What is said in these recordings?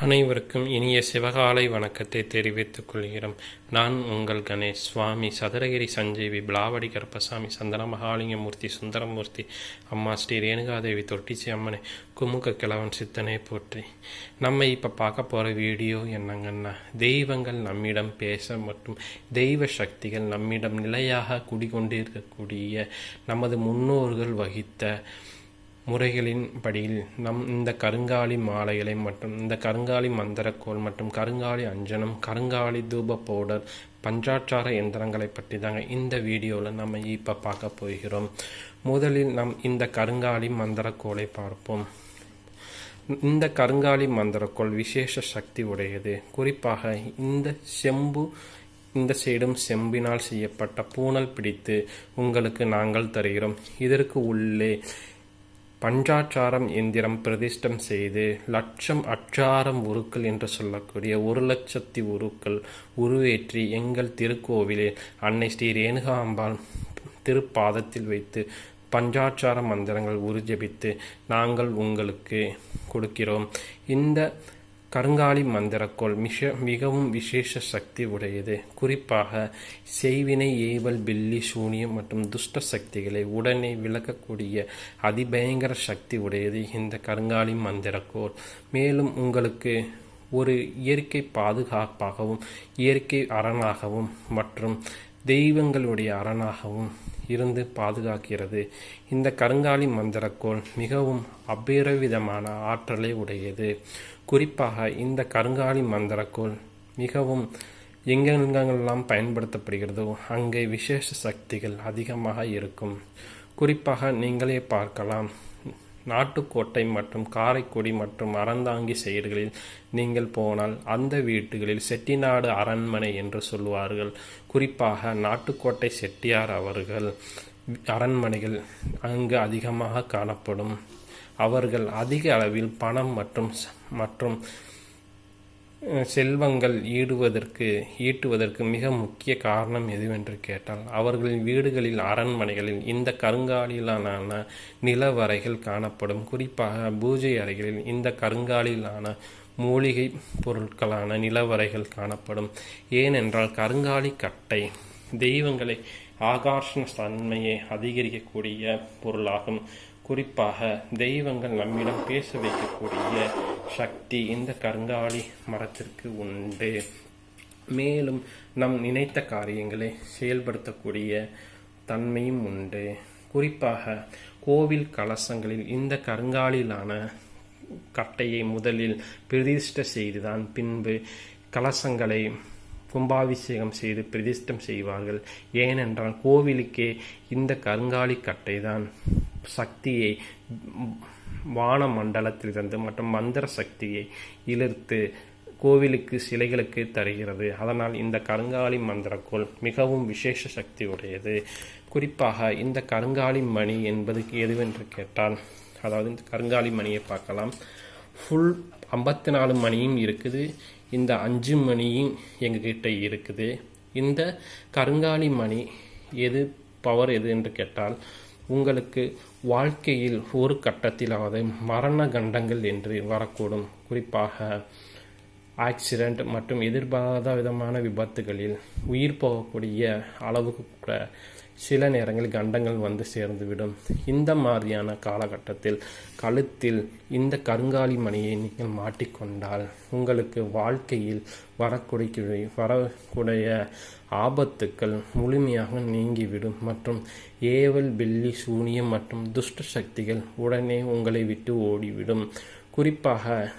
அனைவருக்கும் இனிய சிவகாலை வணக்கத்தை தெரிவித்துக் கொள்கிறோம். நான் உங்கள் கணேஷ். சுவாமி சதுரகிரி சஞ்சீவி பிளாவடி கருப்பசாமி சந்தன மகாலிங்கமூர்த்தி சுந்தரமூர்த்தி அம்மா ஸ்ரீ ரேணுகாதேவி தொட்டிச்சி அம்மனை குமுக கிழவன் சித்தனை போற்றி. நம்ம இப்போ பார்க்க போகிற வீடியோ என்னங்கன்னா, தெய்வங்கள் நம்மிடம் பேச மற்றும் தெய்வ சக்திகள் நம்மிடம் நிலையாக குடிகொண்டிருக்கக்கூடிய நமது முன்னோர்கள் வகித்த முறைகளின் படியில் இந்த கருங்காலி மாலைகளை மற்றும் இந்த கருங்காலி மந்திரக்கோள் மற்றும் கருங்காலி அஞ்சனம், கருங்காலி தூப பவுடர், பஞ்சாட்சார எந்திரங்களை பற்றி தாங்க இந்த வீடியோவில் நம்ம இப்போ பார்க்க போகிறோம். முதலில் இந்த கருங்காலி மந்திரக்கோளை பார்ப்போம். இந்த கருங்காலி மந்திரக்கோள் விசேஷ சக்தி உடையது. குறிப்பாக இந்த சைடும் செம்பினால் செய்யப்பட்ட பூனல் பிடித்து உங்களுக்கு நாங்கள் தருகிறோம். இதற்கு உள்ளே பஞ்சாட்சாரம் எந்திரம் பிரதிஷ்டம் செய்து லட்சம் அட்சாரம் உருக்கள் என்று சொல்லக்கூடிய 1,00,000 உருக்கள் உருவேற்றி எங்கள் திருக்கோவிலில் அன்னை ஸ்ரீ ரேணுகாம்பாள் திருப்பாதத்தில் வைத்து பஞ்சாட்சார மந்திரங்கள் உருஜபித்து நாங்கள் உங்களுக்கு கொடுக்கிறோம். இந்த கருங்காலி மந்திரக்கோள் மிகவும் விசேஷ சக்தி உடையது. குறிப்பாக செய்வினை, ஏவல், பில்லி, சூனியம் மற்றும் துஷ்ட சக்திகளை உடனே விளக்கக்கூடிய அதிபயங்கர சக்தி உடையது இந்த கருங்காலி மந்திரக்கோள். மேலும் உங்களுக்கு ஒரு இயற்கை பாதுகாப்பாகவும் இயற்கை அரணாகவும் மற்றும் தெய்வங்களுடைய அரணாகவும் இருந்து பாதுகாக்கிறது. இந்த கருங்காலி மந்திரக்கோள் மிகவும் அபரிவிதமான ஆற்றலை உடையது. குறிப்பாக இந்த கருங்காலி மந்திரக்கோள் மிகவும் எங்கெங்கெல்லாம் பயன்படுத்தப்படுகிறதோ அங்கே விசேஷ சக்திகள் அதிகமாக இருக்கும். குறிப்பாக நீங்களே பார்க்கலாம், நாட்டுக்கோட்டை மற்றும் காரைக்குடி மற்றும் அறந்தாங்கி சைடுகளில் நீங்கள் போனால் அந்த வீட்டுகளில் செட்டிநாடு அரண்மனை என்று சொல்வார்கள். குறிப்பாக நாட்டுக்கோட்டை செட்டியார் அவர்கள் அரண்மனைகள் அங்கு அதிகமாக காணப்படும். அவர்கள் அதிக அளவில் பணம் மற்றும் செல்வங்கள் ஈட்டுவதற்கு மிக முக்கிய காரணம் எதுவென்று கேட்டால், அவர்களின் வீடுகளில் அரண்மனைகளில் இந்த கருங்காலிலான நிலவறைகள் காணப்படும். குறிப்பாக பூஜை அறைகளில் இந்த கருங்காலிலான மூலிகை பொருட்களான நிலவறைகள் காணப்படும். ஏனென்றால் கருங்காலி கட்டை தெய்வங்களை ஆகர்ஷண தன்மையை அதிகரிக்கக்கூடிய பொருளாகும். குறிப்பாக தெய்வங்கள் நம்மிடம் பேச வைக்கக்கூடிய சக்தி இந்த கருங்காலி மரத்திற்கு உண்டு. மேலும் நம் நினைத்த காரியங்களை செயல்படுத்தக்கூடிய தன்மையும் உண்டு. குறிப்பாக கோவில் கலசங்களில் இந்த கருங்காலிலான கட்டையை முதலில் பிரதிஷ்டை செய்துதான் பின்பு கலசங்களை கும்பாபிஷேகம் செய்து பிரதிஷ்டம் செய்வார்கள். ஏனென்றால் கோவிலுக்கே இந்த கருங்காலி கட்டை தான் சக்தியை வான மண்டலத்திலிருந்து மற்றும் மந்திர சக்தியை இழுத்து கோவிலுக்கு சிலைகளுக்கு தருகிறது. அதனால் இந்த கருங்காலி மந்திரக்கோள் மிகவும் விசேஷ சக்தி உடையது. குறிப்பாக இந்த கருங்காலி மணி என்பது எதுவென்று கேட்டால், அதாவது இந்த கருங்காலி மணியை பார்க்கலாம். ஃபுல் 54 மணியும் இருக்குது, இந்த 5 மணியும் எங்ககிட்ட இருக்குது. இந்த கருங்காலி மணி பவர் எது என்று கேட்டால், உங்களுக்கு வாழ்க்கையில் ஒரு கட்டத்திலாவது மரண கண்டங்கள் என்று வரக்கூடும். குறிப்பாக ஆக்சிடெண்ட் மற்றும் எதிர்பாராத விதமான விபத்துகளில் உயிர் போகக்கூடிய அளவுக்கு கூட சில நேரங்களில் கண்டங்கள் வந்து சேர்ந்துவிடும். இந்த மாதிரியான காலகட்டத்தில் கழுத்தில் இந்த கருங்காலி மணியை நீங்கள் மாட்டிக்கொண்டால் உங்களுக்கு வாழ்க்கையில் வரக்கூடிய ஆபத்துக்கள் முழுமையாக நீங்கிவிடும் மற்றும் ஏவல், பில்லி, சூனியம் மற்றும் துஷ்ட சக்திகள் உடனே உங்களை விட்டு ஓடிவிடும். குறிப்பாக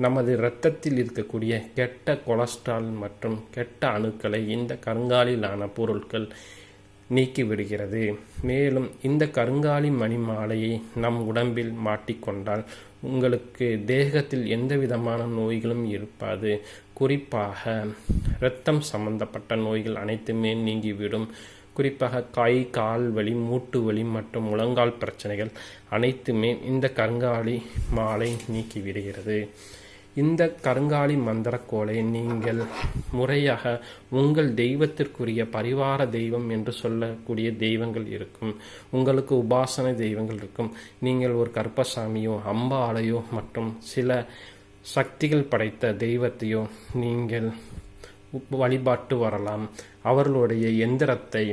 நமது இரத்தத்தில் இருக்கக்கூடிய கெட்ட கொலஸ்ட்ரால் மற்றும் கெட்ட அணுக்களை இந்த கருங்காலிலான பொருட்கள் நீக்கிவிடுகிறது. மேலும் இந்த கருங்காலி மணி மாலையை நம் உடம்பில் மாட்டிக்கொண்டால் உங்களுக்கு தேகத்தில் எந்த விதமான நோய்களும் இருப்பாது. குறிப்பாக இரத்தம் சம்பந்தப்பட்ட நோய்கள் அனைத்துமே நீங்கிவிடும். குறிப்பாக கை, கால் வலி, மூட்டு வலி மற்றும் முழங்கால் பிரச்சனைகள் அனைத்துமே இந்த கருங்காலி மாலை நீக்கிவிடுகிறது. இந்த கருங்காலி மந்திரக்கோளை நீங்கள் முறையாக உங்கள் தெய்வத்திற்குரிய பரிவார தெய்வம் என்று சொல்லக்கூடிய தெய்வங்கள் இருக்கும். உங்களுக்கு உபாசனை தெய்வங்கள் இருக்கும். நீங்கள் ஒரு கருப்பசாமியோ, அம்பாளையோ மற்றும் சில சக்திகள் படைத்த தெய்வத்தையோ நீங்கள் வழிபாட்டு வரலாம். அவர்களுடைய எந்திரத்தை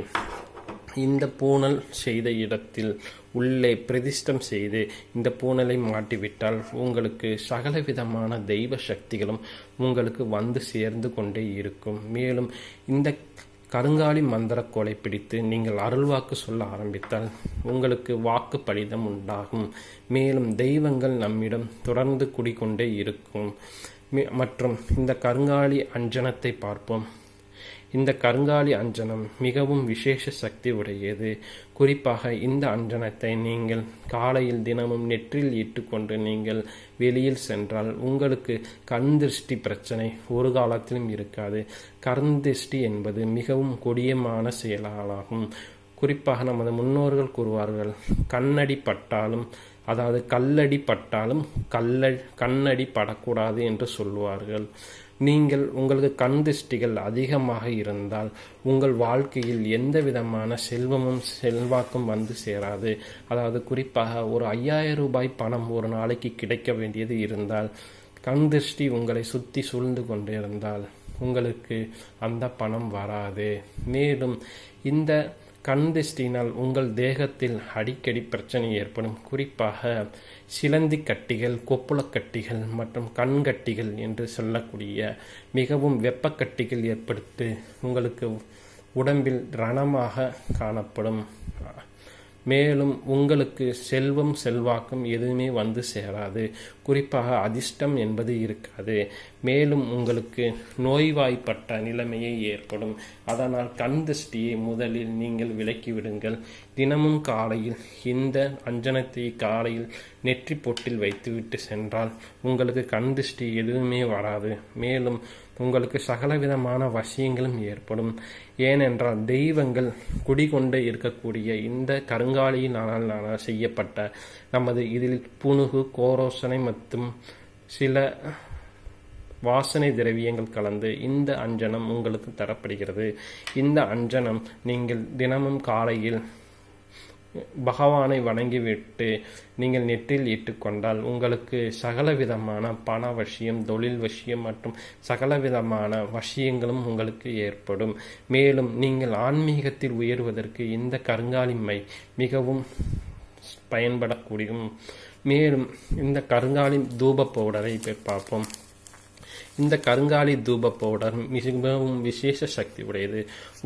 இந்த பூணல் செய்த இடத்தில் உள்ளே பிரதிஷ்டம் செய்து இந்த பூணலை மாட்டிவிட்டால் உங்களுக்கு சகலவிதமான தெய்வ சக்திகளும் உங்களுக்கு வந்து சேர்ந்து கொண்டே இருக்கும். மேலும் இந்த கருங்காலி மந்திரக்கோலை பிடித்து நீங்கள் அருள்வாக்கு சொல்ல ஆரம்பித்தால் உங்களுக்கு வாக்கு பலிதம் உண்டாகும். மேலும் தெய்வங்கள் நம்மிடம் தொடர்ந்து குடிக்கொண்டே இருக்கும். மற்றும் இந்த கருங்காலி அஞ்சனத்தை பார்ப்போம். இந்த கருங்காலி அஞ்சனம் மிகவும் விசேஷ சக்தி உடையது. குறிப்பாக இந்த அஞ்சனத்தை நீங்கள் காலையில் தினமும் நெற்றில் இட்டுக்கொண்டு நீங்கள் வெளியில் சென்றால் உங்களுக்கு கண் திருஷ்டி பிரச்சனை ஒரு காலத்திலும் இருக்காது. கண் திருஷ்டி என்பது மிகவும் கொடியமான செயலாகும். குறிப்பாக நமது முன்னோர்கள் கூறுவார்கள், கண்ணடி பட்டாலும், அதாவது கல்லடி பட்டாலும் கண்ணடி படக்கூடாது என்று சொல்லுவார்கள். நீங்கள் உங்களுக்கு கண் திருஷ்டிகள் அதிகமாக இருந்தால் உங்கள் வாழ்க்கையில் எந்த விதமான செல்வமும் செல்வாக்கும் வந்து சேராது. அதாவது குறிப்பாக ஒரு 5000 ரூபாய் பணம் ஒரு நாளைக்கு கிடைக்க வேண்டியது இருந்தால் கண் திருஷ்டி உங்களை சுற்றி சூழ்ந்து கொண்டிருந்தால் உங்களுக்கு அந்த பணம் வராது. மேலும் இந்த கண் திருஷ்டியினால் உங்கள் தேகத்தில் அடிக்கடி பிரச்சனை ஏற்படும். குறிப்பாக சிலந்தி கட்டிகள், கொப்புளக்கட்டிகள் மற்றும் கண்கட்டிகள் என்று சொல்லக்கூடிய மிகவும் வெப்பக்கட்டிகள் ஏற்படுத்தி உங்களுக்கு உடம்பில் ரணமாக காணப்படும். மேலும் உங்களுக்கு செல்வம் செல்வாக்கும் எதுவுமே வந்து சேராது. குறிப்பாக அதிர்ஷ்டம் என்பது இருக்காது. மேலும் உங்களுக்கு நோய்வாய்ப்பட்ட நிலைமையே ஏற்படும். அதனால் கண் திருஷ்டியை முதலில் நீங்கள் விலக்கிவிடுங்கள். தினமும் காலையில் இந்த அஞ்சனத்தை காலையில் நெற்றி பொட்டில் வைத்துவிட்டு சென்றால் உங்களுக்கு கண் திருஷ்டி எதுவுமே வராது. மேலும் உங்களுக்கு சகலவிதமான வசியங்களும் ஏற்படும். ஏனென்றால் தெய்வங்கள் குடிகொண்டு இருக்கக்கூடிய இந்த கருங்காலியினால் செய்யப்பட்ட நமது இதில் புனுகு, கோரோசனை மற்றும் சில வாசனை திரவியங்கள் கலந்து இந்த அஞ்சனம் உங்களுக்கு தரப்படுகிறது. இந்த அஞ்சனம் நீங்கள் தினமும் காலையில் பகவானை வணங்கிவிட்டு நீங்கள் நெற்றில் இட்டுக்கொண்டால் உங்களுக்கு சகலவிதமான பண வசியம், தொழில் வசியம் மற்றும் சகலவிதமான வசியங்களும் உங்களுக்கு ஏற்படும். மேலும் நீங்கள் ஆன்மீகத்தில் உயர்வதற்கு இந்த கருங்காலி மை மிகவும் பயன்படக்கூடியும். மேலும் இந்த கருங்காலி தூப பவுடரை பார்ப்போம். இந்த கருங்காலி தூப பவுடர் மிகவும் விசேஷ சக்தி உடையது.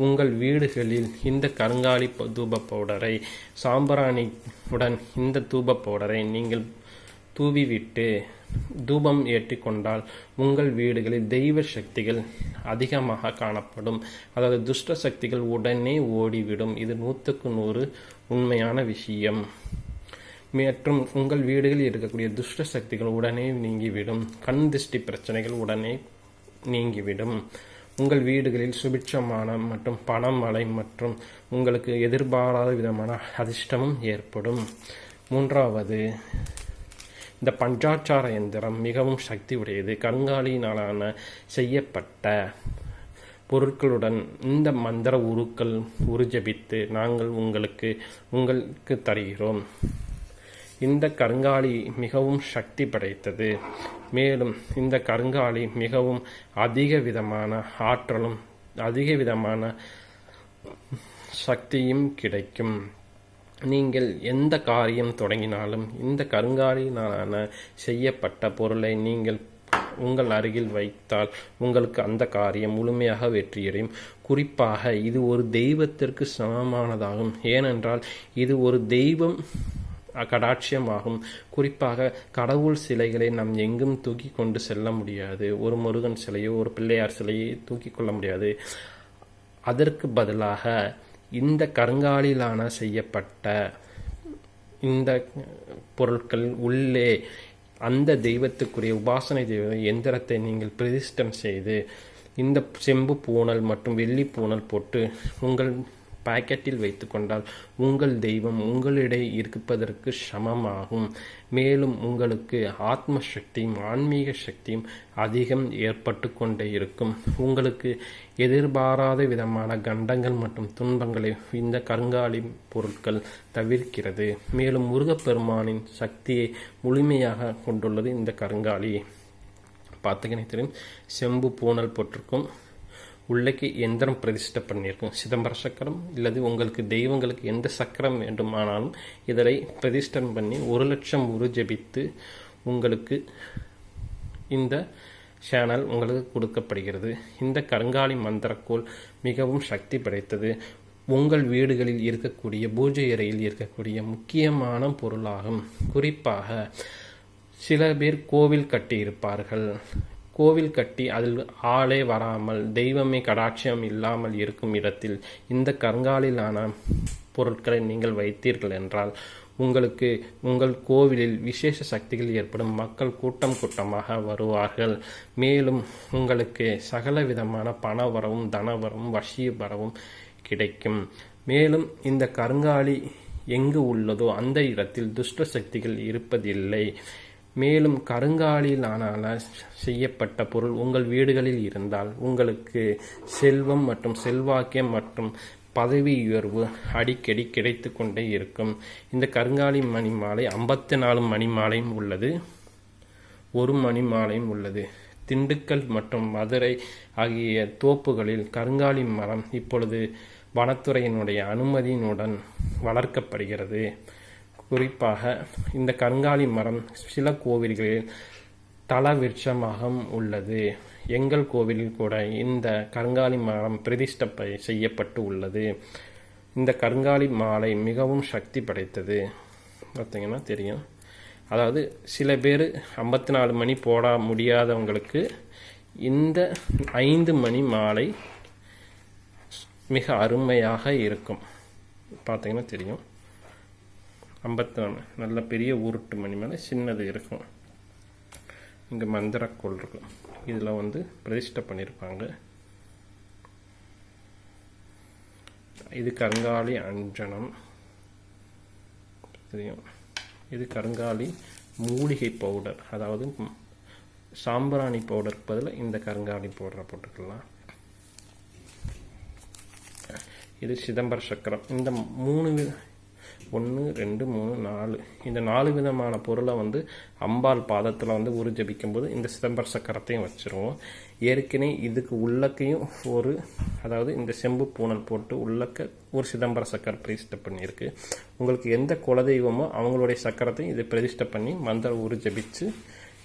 உங்கள் வீடுகளில் இந்த கருங்காலி தூப பவுடரை சாம்பிராணியுடன் இந்த தூப பவுடரை நீங்கள் தூவிவிட்டு தூபம் ஏற்றிக்கொண்டால் உங்கள் வீடுகளில் தெய்வ சக்திகள் அதிகமாக காணப்படும். அதாவது துஷ்ட சக்திகள் உடனே ஓடிவிடும். இது 100க்கு 100 உண்மையான விஷயம். மற்றும் உங்கள் வீடுகளில் இருக்கக்கூடிய துஷ்ட சக்திகள் உடனே நீங்கிவிடும். கண் திருஷ்டி பிரச்சனைகள் உடனே நீங்கிவிடும். உங்கள் வீடுகளில் சுபிட்சமான மற்றும் பணமழை மற்றும் உங்களுக்கு எதிர்பாராத விதமான அதிர்ஷ்டமும் ஏற்படும். 3வது, இந்த பஞ்சாட்சார எந்திரம் மிகவும் சக்தி உடையது. கருங்காலியினாலான செய்யப்பட்ட பொருட்களுடன் இந்த மந்திர உருஜபித்து நாங்கள் உங்களுக்கு தருகிறோம். இந்த கருங்காலி மிகவும் சக்தி படைத்தது. மேலும் இந்த கருங்காலி மிகவும் அதிக விதமான ஆற்றலும் அதிக விதமான சக்தியும் கிடைக்கும். நீங்கள் எந்த காரியம் தொடங்கினாலும் இந்த கருங்காலியினாலான செய்யப்பட்ட பொருளை நீங்கள் உங்கள் அருகில் வைத்தால் உங்களுக்கு அந்த காரியம் முழுமையாக வெற்றியடையும். குறிப்பாக இது ஒரு தெய்வத்திற்கு சமமானதாகும். ஏனென்றால் இது ஒரு தெய்வம் கடாட்சியமாகும். குறிப்பாக கடவுள் சிலைகளை நாம் எங்கும் தூக்கி கொண்டு செல்ல முடியாது. ஒரு முருகன் சிலையோ ஒரு பிள்ளையார் சிலையை தூக்கி கொள்ள முடியாது. அதற்கு பதிலாக இந்த கருங்காலிலான செய்யப்பட்ட இந்த பொருட்கள் உள்ளே அந்த தெய்வத்துக்குரிய உபாசனை தெய்வ எந்திரத்தை நீங்கள் பிரதிஷ்டம் செய்து இந்த செம்பு பூணல் மற்றும் வெள்ளி பூணல் போட்டு உங்கள் பாக்கெட்டில் வைத்து கொண்டால் உங்கள் தெய்வம் உங்களிடையே இருப்பதற்கு சமமாகும். மேலும் உங்களுக்கு ஆத்ம சக்தியும் ஆன்மீக சக்தியும் அதிகம் ஏற்பட்டு கொண்டே இருக்கும். உங்களுக்கு எதிர்பாராத விதமான கண்டங்கள் மற்றும் துன்பங்களை இந்த கருங்காலி பொருட்கள் தவிர்க்கிறது. மேலும் முருகப்பெருமானின் சக்தியை முழுமையாக கொண்டுள்ளது இந்த கருங்காலி. பார்த்தீங்கன்னா தெரியும், செம்பு பூனல் போட்டிருக்கும். உள்ளக்கு எந்திரம் பிரதிஷ்டை பண்ணியிருக்கும். சிதம்பர சக்கரம் இல்லது உங்களுக்கு தெய்வங்களுக்கு எந்த சக்கரம் வேண்டுமானாலும் இதனை பிரதிஷ்டம் பண்ணி 1,00,000 உரு ஜபித்து உங்களுக்கு இந்த சேனல் உங்களுக்கு கொடுக்கப்படுகிறது. இந்த கருங்காலி மந்திரக்கோள் மிகவும் சக்தி படைத்தது. உங்கள் வீடுகளில் இருக்கக்கூடிய பூஜை அறையில் இருக்கக்கூடிய முக்கியமான பொருளாகும். குறிப்பாக சில பேர் கோவில் கட்டி இருப்பார்கள். கோவில் கட்டி அதில் ஆளே வராமல் தெய்வமே கடாட்சியம் இல்லாமல் இருக்கும் இடத்தில் இந்த கருங்காலிலான பொருட்களை நீங்கள் வைத்தீர்கள் என்றால் உங்களுக்கு உங்கள் கோவிலில் விசேஷ சக்திகள் ஏற்படும். மக்கள் கூட்டம் கூட்டமாக வருவார்கள். மேலும் உங்களுக்கு சகல விதமான பண வரவும் தன வரவும் வசிய வரவும் கிடைக்கும். மேலும் இந்த கருங்காலி எங்கு உள்ளதோ அந்த இடத்தில் துஷ்ட சக்திகள் இருப்பதில்லை. மேலும் கருங்காலிலான செய்யப்பட்ட பொருள் உங்கள் வீடுகளில் இருந்தால் உங்களுக்கு செல்வம் மற்றும் செல்வாக்கியம் மற்றும் பதவி உயர்வு அடிக்கடி கிடைத்து கொண்டே இருக்கும். இந்த கருங்காலி மணி மாலை 54 மணி மாலையும் உள்ளது, 1 மணி மாலையும் உள்ளது. திண்டுக்கல் மற்றும் மதுரை ஆகிய தோப்புகளில் கருங்காலி மரம் இப்பொழுது வனத்துறையினுடைய அனுமதியினுடன் வளர்க்கப்படுகிறது. குறிப்பாக இந்த கருங்காலி மரம் சில கோவில்களில் தல விருட்சமாக உள்ளது. எங்கள் கோவிலில் கூட இந்த கருங்காலி மரம் பிரதிஷ்டை செய்யப்பட்டு உள்ளது. இந்த கருங்காலி மாலை மிகவும் சக்தி படைத்தது. பார்த்தீங்கன்னா தெரியும். அதாவது சில பேர் 54 மணி போட முடியாதவங்களுக்கு இந்த 5 மணி மாலை மிக அருமையாக இருக்கும். பார்த்தீங்கன்னா தெரியும். 54 நல்ல பெரிய உருட்டு மணி மேலே சின்னது இருக்கும். இங்கே மந்திரக்கோள் இருக்கும். இதில் பிரதிஷ்டை பண்ணியிருப்பாங்க. இது கருங்காலி அஞ்சனம் தெரியும். இது கருங்காலி மூலிகை பவுடர், அதாவது சாம்பிராணி பவுடருக்கு பதில் இந்த கருங்காலி பவுடரை போட்டுக்கலாம். இது சிதம்பர சக்கரம். இந்த 1 2 3 4 இந்த 4 விதமான பொருளை அம்பாள் பாதத்தில் உரு ஜபிக்கும் போது இந்த சிதம்பர சக்கரத்தையும் வச்சுருவோம். ஏற்கனவே இதுக்கு உள்ளக்கையும் அதாவது இந்த செம்பு பூனல் போட்டு உள்ளக்க ஒரு சிதம்பர சக்கரம் பிரதிஷ்டை பண்ணியிருக்கு. உங்களுக்கு எந்த குலதெய்வமோ அவங்களுடைய சக்கரத்தையும் இதை பிரதிஷ்டை பண்ணி மந்திர உரு ஜபிச்சு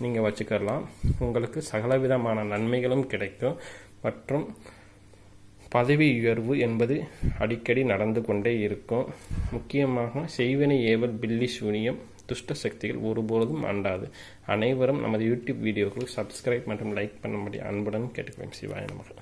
நீங்கள் வச்சுக்கலாம். உங்களுக்கு சகலவிதமான நன்மைகளும் கிடைக்கும். மற்றும் பதவி உயர்வு என்பது அடிக்கடி நடந்து கொண்டே இருக்கும். முக்கியமாக செய்வினை ஏவல் பில்லி சூனியம் துஷ்ட சக்திகள் ஒருபொழுதும் அண்டாது. அனைவரும் நமது யூடியூப் வீடியோக்களுக்கு சப்ஸ்கிரைப் மற்றும் லைக் பண்ணும்படி அன்புடன் கேட்டுக்கிறேன். சிவாய நமக.